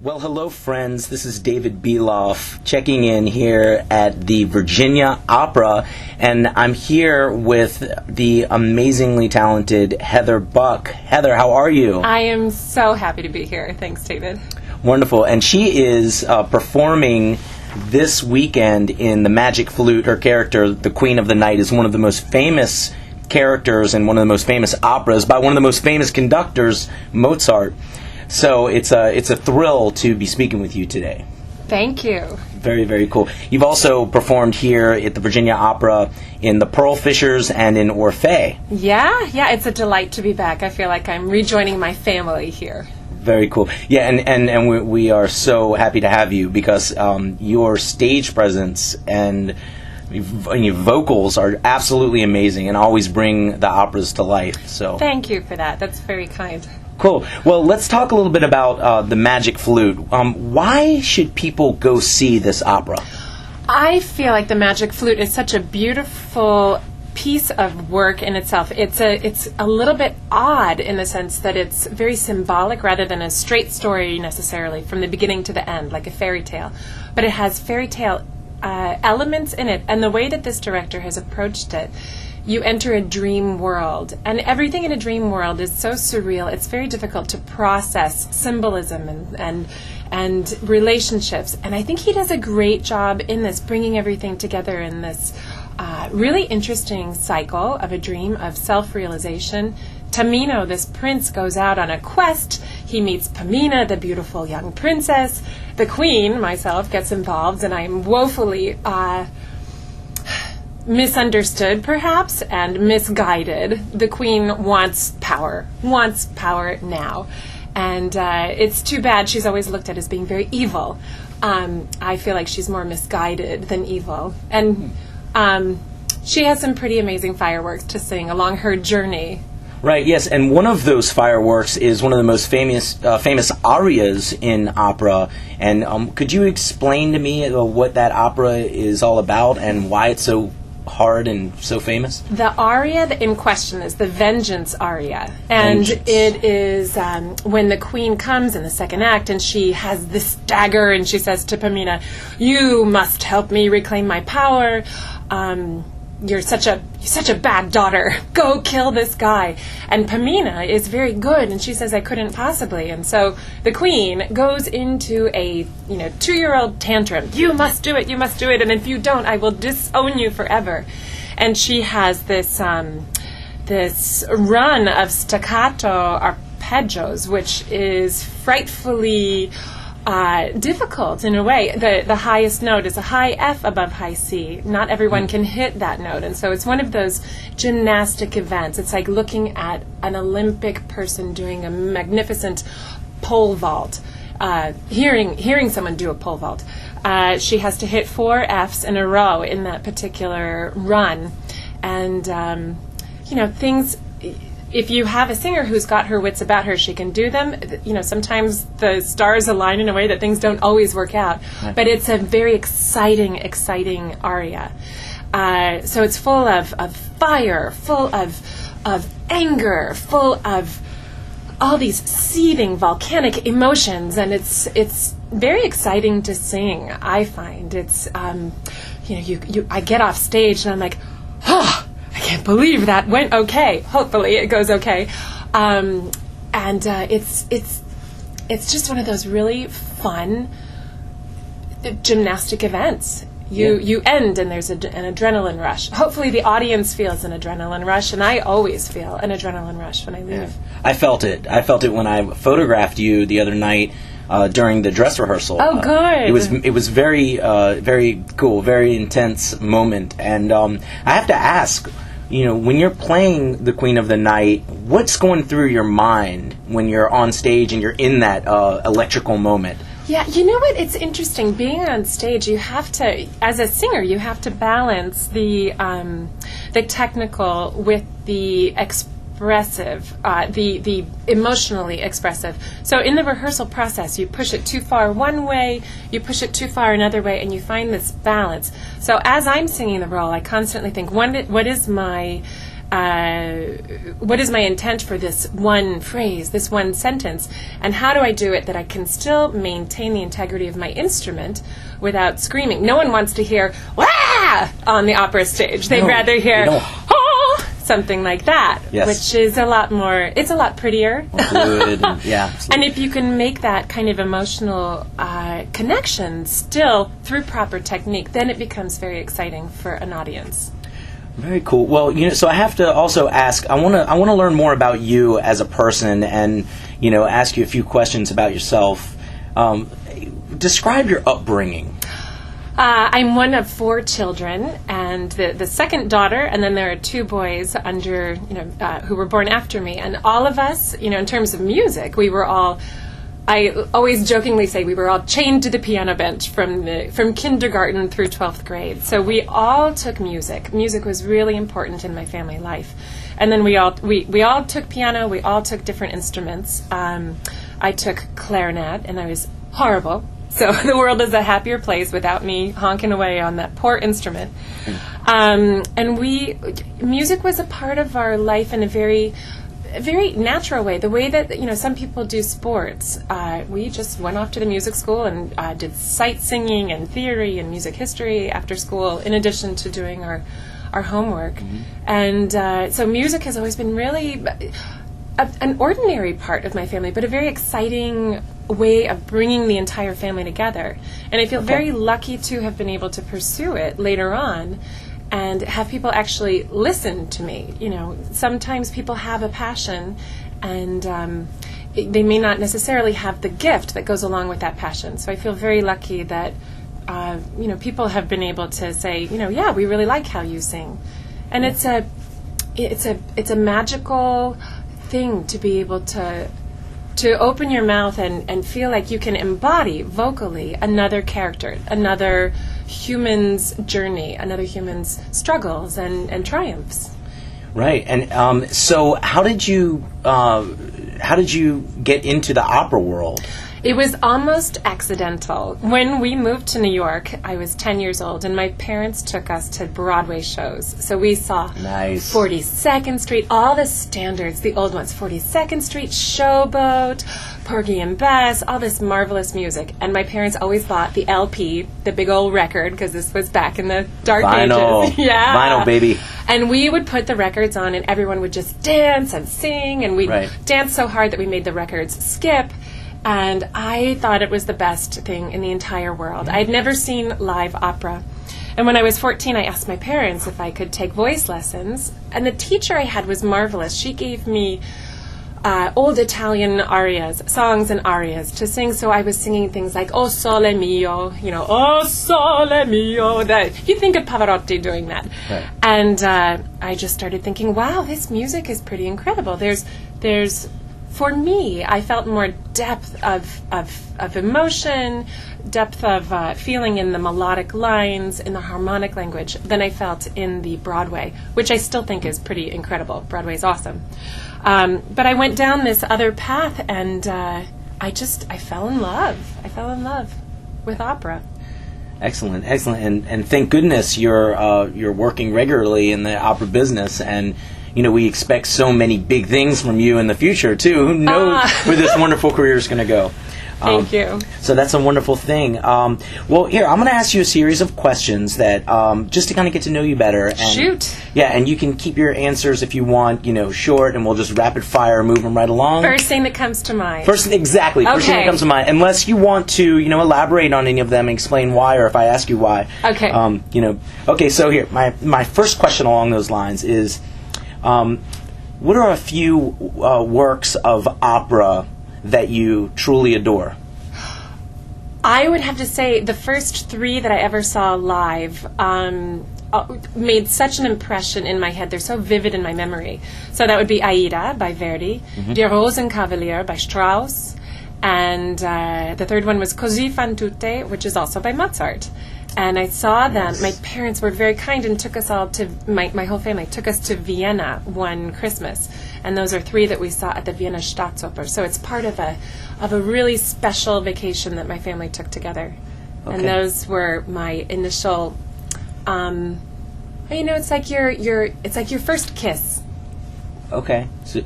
Well, hello, friends. This is David Beloff checking in here at the Virginia Opera, and I'm here with the amazingly talented Heather Buck. Heather, how are you? I am so happy to be here. Thanks, David. Wonderful. And she is performing this weekend in The Magic Flute. Her character, the Queen of the Night, is one of the most famous characters in one of the most famous operas by one of the most famous conductors, Mozart. So it's a thrill to be speaking with you today. Thank you. Very, very cool. You've also performed here at the Virginia Opera in The Pearl Fishers and in Orfeo. Yeah, it's a delight to be back. I feel like I'm rejoining my family here. Very cool. Yeah, and we are so happy to have you because your stage presence and your vocals are absolutely amazing and always bring the operas to life. So thank you for that. That's very kind. Cool. Well, let's talk a little bit about The Magic Flute. Why should people go see this opera? I feel like The Magic Flute is such a beautiful piece of work in itself. It's a little bit odd in the sense that it's very symbolic rather than a straight story necessarily from the beginning to the end, like a fairy tale. But it has fairy tale elements in it, and the way that this director has approached it, you enter a dream world, and everything in a dream world is so surreal. It's very difficult to process symbolism and relationships. And I think he does a great job in this, bringing everything together in this really interesting cycle of a dream of self-realization. Tamino, this prince, goes out on a quest. He meets Pamina, the beautiful young princess. The queen, myself, gets involved, and I'm woefully misunderstood, perhaps, and misguided. The queen wants power now. And it's too bad she's always looked at as being very evil. I feel like she's more misguided than evil. And she has some pretty amazing fireworks to sing along her journey. Right, yes, and one of those fireworks is one of the most famous arias in opera. And could you explain to me what that opera is all about and why it's so hard and so famous? The aria in question is the Vengeance aria, and it is when the queen comes in the second act, and she has this dagger, and she says to Pamina, "You must help me reclaim my power. You're such a bad daughter. Go kill this guy." And Pamina is very good, and she says, "I couldn't possibly." And so the queen goes into a 2-year-old tantrum. "You must do it. You must do it. And if you don't, I will disown you forever." And she has this run of staccato arpeggios, which is frightfully difficult in a way. The highest note is a high F above high C. Not everyone can hit that note, and so it's one of those gymnastic events. It's like looking at an Olympic person doing a magnificent pole vault, hearing someone do a pole vault. She has to hit 4 Fs in a row in that particular run, and things. If you have a singer who's got her wits about her, she can do them. Sometimes the stars align in a way that things don't always work out. Right. But it's a very exciting aria. So it's full of fire, full of anger, full of all these seething volcanic emotions, and it's very exciting to sing. I find it's I get off stage and I'm like, oh, I can't believe that went okay. Hopefully it goes okay. It's just one of those really fun gymnastic events. You end and there's an adrenaline rush. Hopefully the audience feels an adrenaline rush, and I always feel an adrenaline rush when I leave. Yeah. I felt it when I photographed you the other night during the dress rehearsal. Oh, good. It was very very cool, very intense moment. And I have to ask, when you're playing the Queen of the Night, what's going through your mind when you're on stage and you're in that electrical moment? Yeah, you know what? It's interesting. Being on stage, you have to, as a singer, you have to balance the technical with the expressive, the emotionally expressive. So in the rehearsal process, you push it too far one way, you push it too far another way, and you find this balance. So as I'm singing the role, I constantly think, what is my what is my intent for this one phrase, this one sentence, and how do I do it that I can still maintain the integrity of my instrument without screaming? No one wants to hear "wah" on the opera stage. They'd rather hear "oh," something like that, which is a lot more. It's a lot prettier. Good. Yeah. And if you can make that kind of emotional connection still through proper technique, then it becomes very exciting for an audience. Very cool. Well, so I have to also ask. I want to learn more about you as a person, and ask you a few questions about yourself. Describe your upbringing. I'm one of 4 children, and the second daughter, and then there are 2 boys under who were born after me, and all of us, in terms of music, we were all. I always jokingly say we were all chained to the piano bench from kindergarten through 12th grade. So we all took music. Music was really important in my family life. And then we all took piano. We all took different instruments. I took clarinet, and I was horrible. So the world is a happier place without me honking away on that poor instrument. And music was a part of our life in a very natural way. The way that some people do sports, we just went off to the music school and did sight singing and theory and music history after school, in addition to doing our homework. And so music has always been really an ordinary part of my family, but a very exciting way of bringing the entire family together. And I feel very lucky to have been able to pursue it later on and have people actually listen to me. Sometimes people have a passion, and they may not necessarily have the gift that goes along with that passion. So I feel very lucky that people have been able to say, yeah, we really like how you sing, and it's a magical thing to be able to open your mouth and feel like you can embody vocally another character, another human's journey, another human's struggles and triumphs. Right. And so how did you get into the opera world? It was almost accidental. When we moved to New York, I was 10 years old, and my parents took us to Broadway shows. So we saw 42nd Street, all the standards, the old ones, 42nd Street, Showboat, Porgy and Bess, all this marvelous music. And my parents always bought the LP, the big old record, because this was back in the dark ages. Yeah. Vinyl, baby. And we would put the records on, and everyone would just dance and sing, and we'd dance so hard that we made the records skip. And I thought it was the best thing in the entire world. I had never seen live opera. And when I was 14, I asked my parents if I could take voice lessons. And the teacher I had was marvelous. She gave me old Italian arias, songs and arias to sing. So I was singing things like "O Sole Mio," "O Sole Mio." You think of Pavarotti doing that. Right. And I just started thinking, wow, this music is pretty incredible. There's for me, I felt more depth of emotion, depth of feeling in the melodic lines, in the harmonic language, than I felt in the Broadway, which I still think is pretty incredible. Broadway's awesome. But I went down this other path, and I fell in love. I fell in love with opera. Excellent. And thank goodness you're working regularly in the opera business, and we expect so many big things from you in the future, too. Who knows where this wonderful career is going to go. Thank you. So that's a wonderful thing. Well, here, I'm going to ask you a series of questions that just to kind of get to know you better. And, shoot. Yeah, and you can keep your answers if you want, short, and we'll just rapid fire move them right along. First thing that comes to mind. First thing that comes to mind. Unless you want to, elaborate on any of them and explain why, or if I ask you why. Okay. Okay, so here, my first question along those lines is, what are a few works of opera that you truly adore? I would have to say the first 3 that I ever saw live made such an impression in my head. They're so vivid in my memory. So that would be Aida by Verdi, Die Rosenkavalier by Strauss, and the third one was Così fan tutte, which is also by Mozart. And I saw them. My parents were very kind and took us all to, my whole family, took us to Vienna one Christmas. And those are 3 that we saw at the Vienna Staatsoper. So it's part of a really special vacation that my family took together. Okay. And those were my initial, it's like your first kiss. So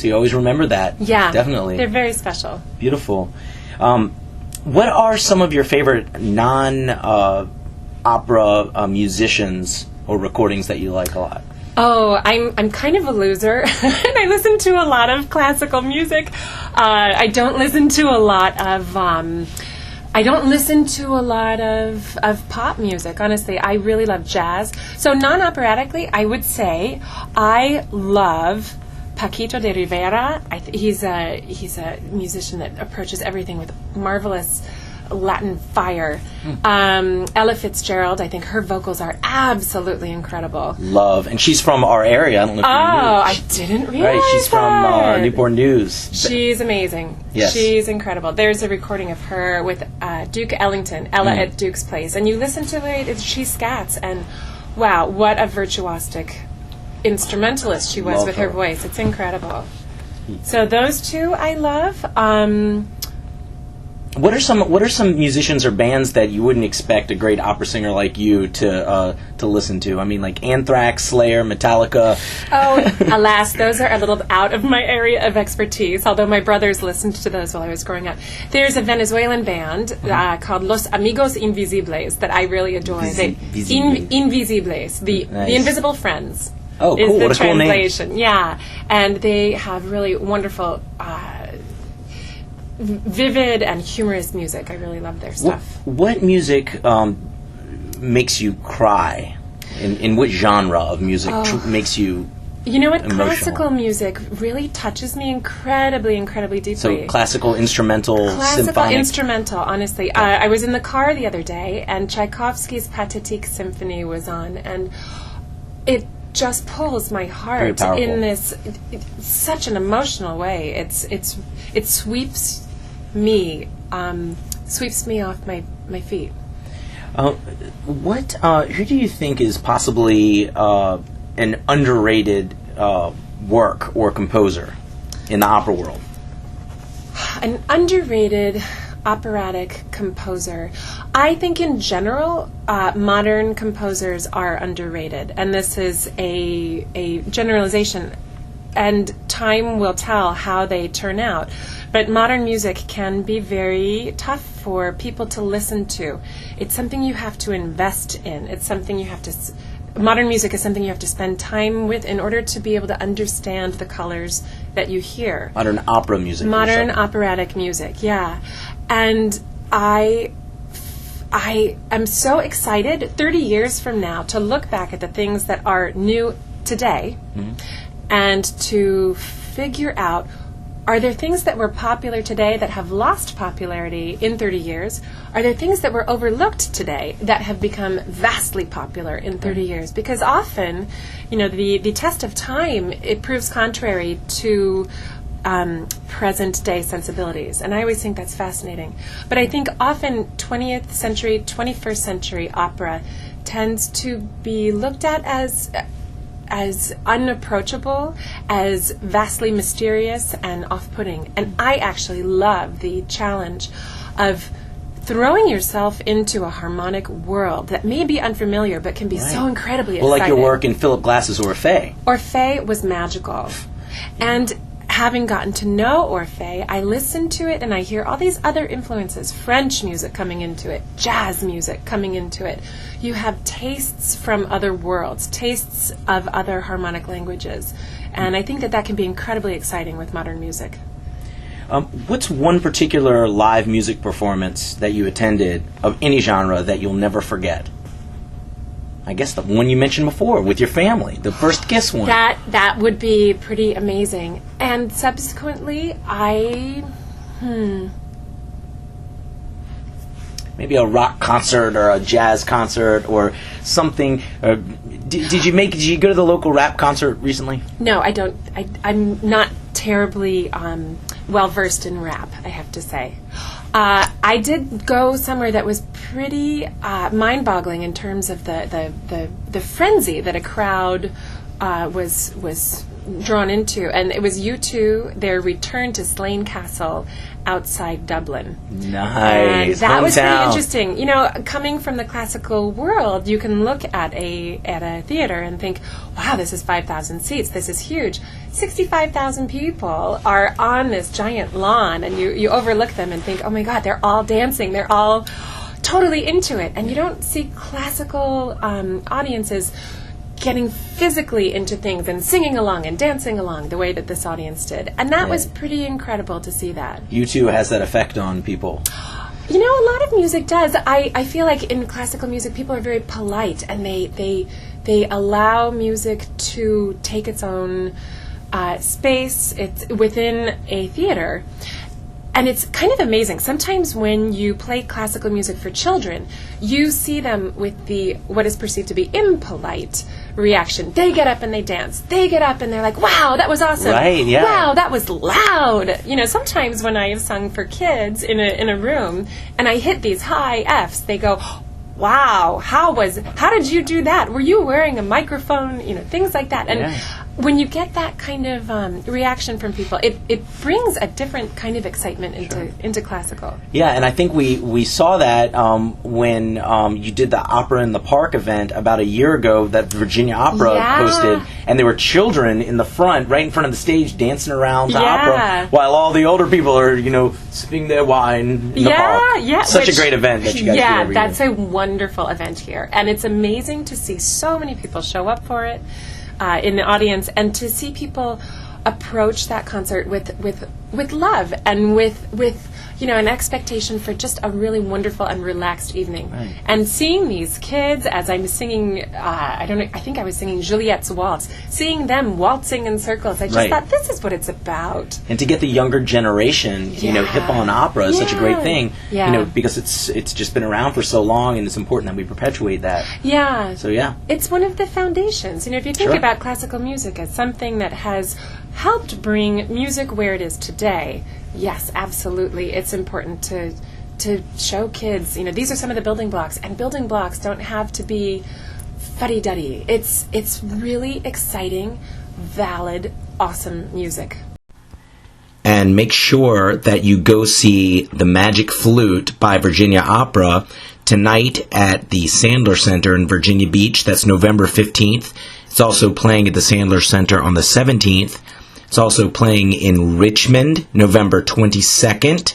you always remember that. Yeah. Definitely. They're very special. Beautiful. What are some of your favorite non-opera musicians or recordings that you like a lot? Oh, I'm kind of a loser, and I listen to a lot of classical music. I don't listen to a lot of pop music. Honestly, I really love jazz. So non-operatically, I would say I love Paquito de Rivera. He's a musician that approaches everything with marvelous Latin fire. Ella Fitzgerald, I think her vocals are absolutely incredible. Love. And she's from our area. I don't know if you knew. I didn't realize Right, she's from Newport News. She's amazing. Yes. She's incredible. There's a recording of her with Duke Ellington, Ella at Duke's place. And you listen to it, she scats, and wow, what a virtuosic instrumentalist she was with her voice. It's incredible. So those two I love. What are some musicians or bands that you wouldn't expect a great opera singer like you to listen to? I mean, like Anthrax, Slayer, Metallica. Oh, alas, those are a little out of my area of expertise, although my brothers listened to those while I was growing up. There's a Venezuelan band called Los Amigos Invisibles that I really adore. Invisibles, the Invisible Friends. Oh, cool. Is the what a translation. Cool name. Yeah, and they have really wonderful, vivid and humorous music. I really love their stuff. What music makes you cry? In what genre of music makes you You know what? emotional? Classical music really touches me incredibly, incredibly deeply. So classical, instrumental, symphonic. Instrumental, honestly. I was in the car the other day, and Tchaikovsky's Pathetique Symphony was on, and it just pulls my heart in this such an emotional way. It sweeps me off my feet. Who do you think is possibly an underrated work or composer in the opera world? An underrated operatic composer. I think in general, modern composers are underrated, and this is a generalization, and time will tell how they turn out. But modern music can be very tough for people to listen to. It's something you have to invest in. It's something you have to... Modern music is something you have to spend time with in order to be able to understand the colors that you hear. Modern opera music. Modern operatic music, yeah. And I am so excited 30 years from now to look back at the things that are new today and to figure out, are there things that were popular today that have lost popularity in 30 years? Are there things that were overlooked today that have become vastly popular in 30 years? Because often, the test of time, it proves contrary to present day sensibilities. And I always think that's fascinating. But I think often 20th century, 21st century opera tends to be looked at as unapproachable, as vastly mysterious and off-putting. And I actually love the challenge of throwing yourself into a harmonic world that may be unfamiliar but can be so incredibly exciting. Well, like your work in Philip Glass's Orfeo. Orfeo was magical. And having gotten to know Orfeo, I listen to it and I hear all these other influences, French music coming into it, jazz music coming into it. You have tastes from other worlds, tastes of other harmonic languages. And I think that can be incredibly exciting with modern music. What's one particular live music performance that you attended of any genre that you'll never forget? I guess the one you mentioned before with your family, the First Kiss one. That would be pretty amazing. And subsequently, maybe a rock concert or a jazz concert or something. Did you go to the local rap concert recently? No, I don't. I'm not terribly well versed in rap, I have to say. I did go somewhere that was pretty mind-boggling in terms of the frenzy that a crowd was drawn into, and it was U2, their return to Slane Castle outside Dublin. Nice. And that was pretty Hometown. interesting. You know, coming from the classical world, you can look at a theater and think, wow, this is 5,000 seats. This is huge. 65,000 people are on this giant lawn, and you overlook them and think, oh my God, they're all dancing. They're all totally into it. And you don't see classical audiences getting physically into things and singing along and dancing along the way that this audience did. And that was pretty incredible to see that. U2 has that effect on people. You know, a lot of music does. I feel like in classical music, people are very polite, and they allow music to take its own space. It's within a theater. And it's kind of amazing. Sometimes when you play classical music for children, you see them with what is perceived to be impolite reaction. They get up and they dance. They get up and they're like, wow, that was awesome. Right, yeah. Wow, that was loud. You know, sometimes when I have sung for kids in a room and I hit these high Fs, they go, wow, how did you do that? Were you wearing a microphone? You know, things like that. And when you get that kind of reaction from people, it brings a different kind of excitement into classical. Yeah, and I think we saw that when you did the Opera in the Park event about a year ago that Virginia Opera hosted, and there were children in the front, right in front of the stage, dancing around to opera, while all the older people are, you know, sipping their wine in the park. Yeah, such a great event that you guys do every year. That's a wonderful event here, and it's amazing to see so many people show up for it. In the audience, and to see people approach that concert with love and with you know, an expectation for just a really wonderful and relaxed evening. Right. And seeing these kids as I'm singing, I think I was singing Juliet's Waltz, seeing them waltzing in circles, I just thought, this is what it's about. And to get the younger generation, you know, hip on opera is such a great thing, you know, because it's just been around for so long, and it's important that we perpetuate that. Yeah. So, yeah. It's one of the foundations. You know, if you think about classical music as something that has helped bring music where it is today, yes, absolutely. It's important to show kids, you know, these are some of the building blocks, and building blocks don't have to be fuddy-duddy. It's really exciting, valid, awesome music. And make sure that you go see The Magic Flute by Virginia Opera tonight at the Sandler Center in Virginia Beach. That's November 15th. It's also playing at the Sandler Center on the 17th. It's also playing in Richmond, November 22nd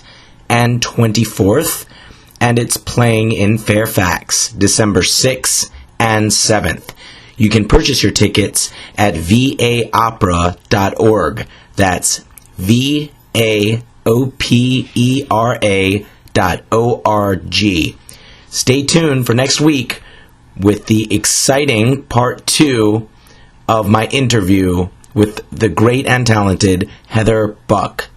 and 24th. And it's playing in Fairfax, December 6th and 7th. You can purchase your tickets at vaopera.org. That's vaopera.org. Stay tuned for next week with the exciting part 2 of my interview with the great and talented Heather Buck.